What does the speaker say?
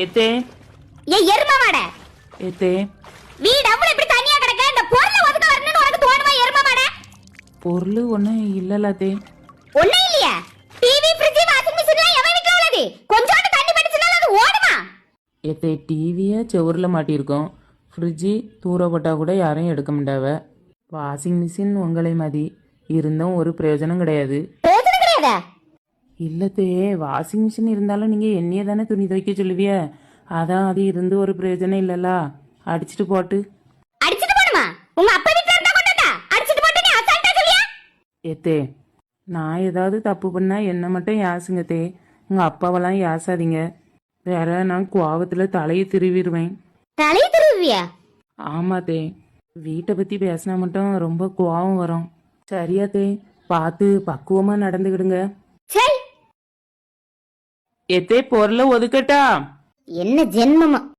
எத்தே எரும மாட எத்தே வீடு அவ்வளவு இப்படி தனியா கிடக்க இந்த பொருளை ஒதுக்க வரணும்னு உனக்கு தோணுமா எரும மாட? பொருள் ஒன்றும் இல்லைல்லாத்தே. ஒண்ணும் இல்லையா? டிவி ஃப்ரிட்ஜ் வாஷிங் மிஷின்லாம் எவன் வீட்ல உள்ளது? கொஞ்சோண்டு தண்ணி பட்டுச்சுனா அது ஓடுமா? எத்தே டிவியை செவுரில் மாட்டியிருக்கோம். ஃப்ரிட்ஜு தூரப்பட்டா கூட யாரையும் எடுக்க மாட்டாவ. வாஷிங் மிஷின் உங்களை மாதிரி இருந்தும் ஒரு பிரயோஜனம் கிடையாது. பிரயோஜனம் கிடையாதா? இல்லத்தே, வாஷிங் மிஷின் இருந்தாலும் நீங்கள் என்னையே தானே துணி துவைக்க சொல்லுவிய. அதான் அது இருந்து ஒரு பிரயோஜனம் இல்லைல்ல. அடிச்சுட்டு போட்டு அடிச்சிட்டு போடுமா? உங்க அப்பா வீட்ல இருந்தா கொண்டாடா அடிச்சிட்டு போட்டு நீ அசால்ட்டா சொல்லியா? ஏத்தே, நான் ஏதாவது தப்பு பண்ணா என்ன மட்டும் யாசுங்கத்தே, உங்கள் அப்பாவெல்லாம் யாசாதீங்க. வேற நான் கோவத்தில் தலையை திருவிடுவேன். தலைய திருவியா? ஆமாத்தே, வீட்டை பற்றி பேசினா மட்டும் ரொம்ப கோவம் வரும். சரியாத்தே, பார்த்து பக்குவமாக நடந்துக்கிடுங்க. சரி. எத்தே பொருளை ஒதுக்கட்டா? என்ன ஜென்மமா?